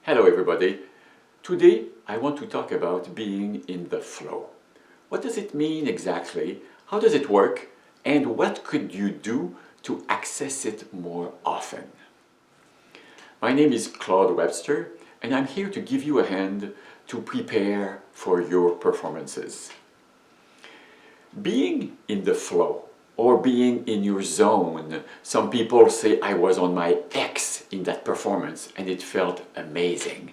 Hello everybody. Today I want to talk about being in the flow. What does it mean exactly? How does it work? And what could you do to access it more often? My name is Claude Webster and I'm here to give you a hand to prepare for your performances. Being in the flow or being in your zone. Some people say I was on my X in that performance and it felt amazing.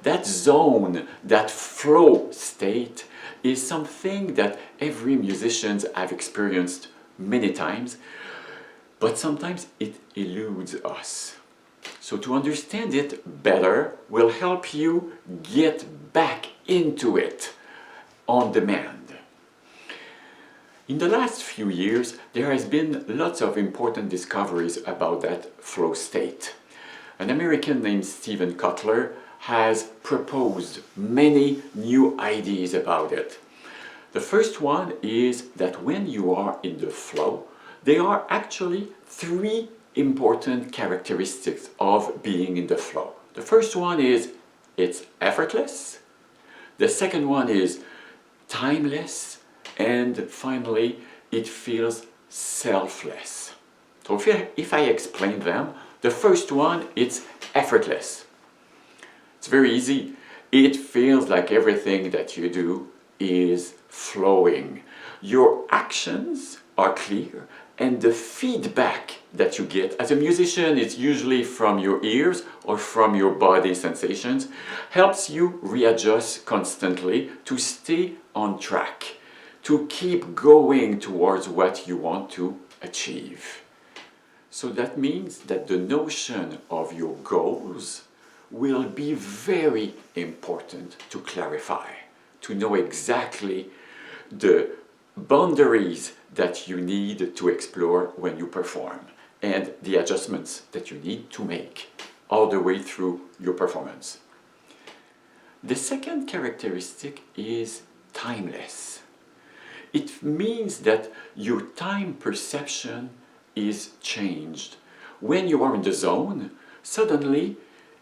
That zone, that flow state is something that every musician have experienced many times, but sometimes it eludes us. So to understand it better will help you get back into it on demand. In the last few years, there has been lots of important discoveries about that flow state. An American named Steven Kotler has proposed many new ideas about it. The first one is that when you are in the flow, there are actually three important characteristics of being in the flow. The first one is it's effortless. The second one is timeless. And finally, it feels selfless. So if I explain them, the first one, it's effortless. It's very easy. It feels like everything that you do is flowing. Your actions are clear, and the feedback that you get as a musician, it's usually from your ears or from your body sensations, helps you readjust constantly to stay on track, to keep going towards what you want to achieve. So that means that the notion of your goals will be very important to clarify, to know exactly the boundaries that you need to explore when you perform and the adjustments that you need to make all the way through your performance. The second characteristic is timeless. It means that your time perception is changed. When you are in the zone, suddenly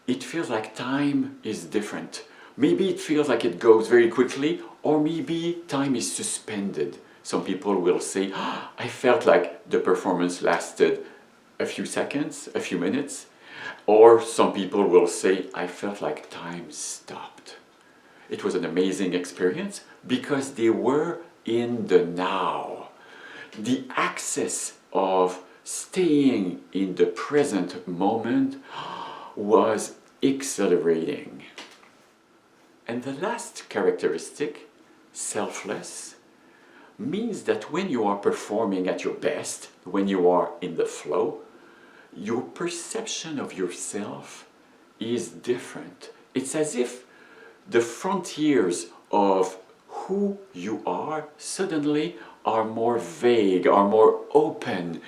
it feels like time is different. Maybe it feels like it goes very quickly, or maybe time is suspended. Some people will say, I felt like the performance lasted a few seconds, a few minutes. Or some people will say, I felt like time stopped. It was an amazing experience because they were in the now. The access of staying in the present moment was exhilarating. And the last characteristic, selfless, means that when you are performing at your best, when you are in the flow, your perception of yourself is different. It's as if the frontiers of who you are suddenly are more vague, are more open.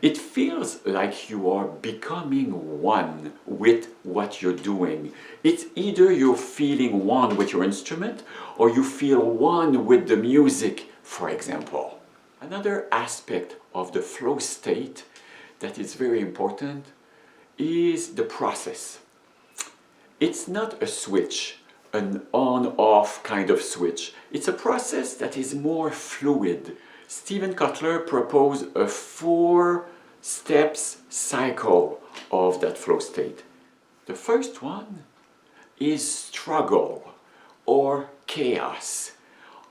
It feels like you are becoming one with what you're doing. It's either you're feeling one with your instrument or you feel one with the music, for example. Another aspect of the flow state that is very important is the process. It's not a switch, an on-off kind of switch. It's a process that is more fluid. Steven Kotler proposed a 4-steps cycle of that flow state. The first one is struggle or chaos.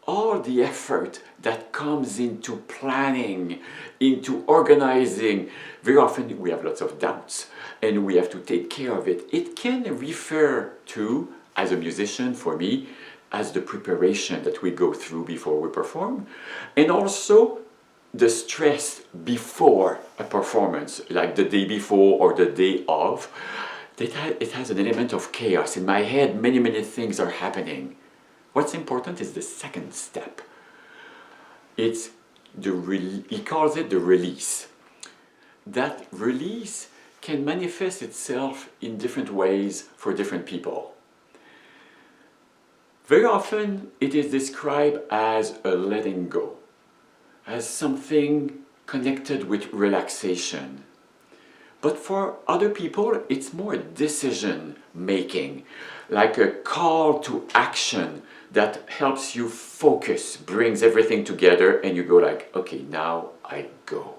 All the effort that comes into planning, into organizing. Very often we have lots of doubts and we have to take care of it. It can refer to, as a musician, for me, as the preparation that we go through before we perform, and also the stress before a performance, like the day before or the day of. It has an element of chaos. In my head, many things are happening. What's important is the second step. He calls it the release. That release can manifest itself in different ways for different people. Very often it is described as a letting go, as something connected with relaxation. But for other people, it's more decision making, like a call to action that helps you focus, brings everything together, and you go like, okay, now I go.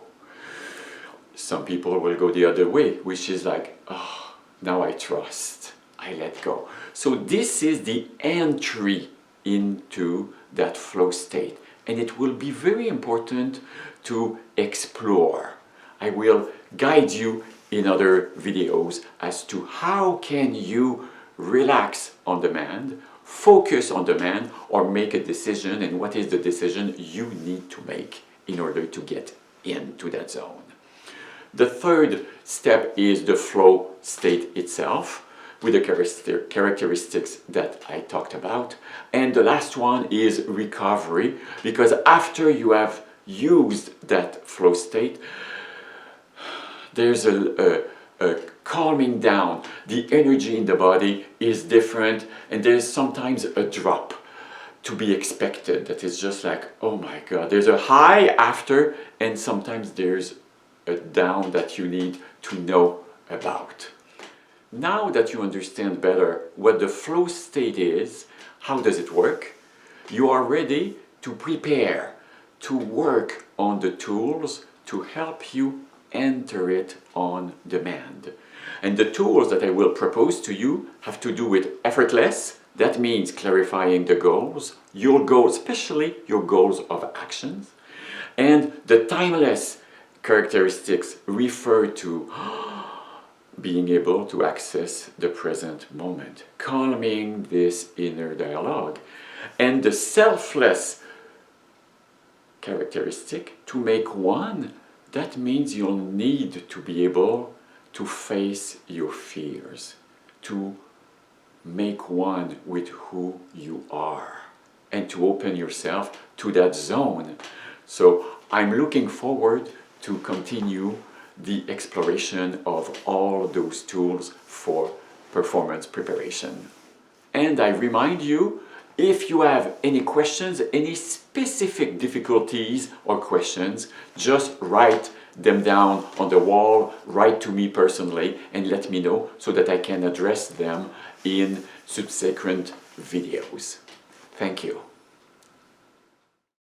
Some people will go the other way, which is like, oh, now I trust, I let go. So this is the entry into that flow state, and it will be very important to explore. I will guide you in other videos as to how can you relax on demand, focus on demand, or make a decision, and what is the decision you need to make in order to get into that zone. The third step is the flow state itself, with the characteristics that I talked about. And the last one is recovery, because after you have used that flow state, there's a calming down. The energy in the body is different, and there's sometimes a drop to be expected that is just like, oh my God, there's a high after, and sometimes there's a down that you need to know about. Now that you understand better what the flow state is, how does it work, you are ready to prepare, to work on the tools to help you enter it on demand. And the tools that I will propose to you have to do with effortless. That means clarifying the goals, your goals, especially your goals of actions. And the timeless characteristics refer to being able to access the present moment, calming this inner dialogue. And the selfless characteristic, to make one, that means you'll need to be able to face your fears, to make one with who you are, and to open yourself to that zone. So I'm looking forward to continue the exploration of all those tools for performance preparation. And I remind you, if you have any questions, any specific difficulties or questions, just write them down on the wall, write to me personally, and let me know so that I can address them in subsequent videos. Thank you.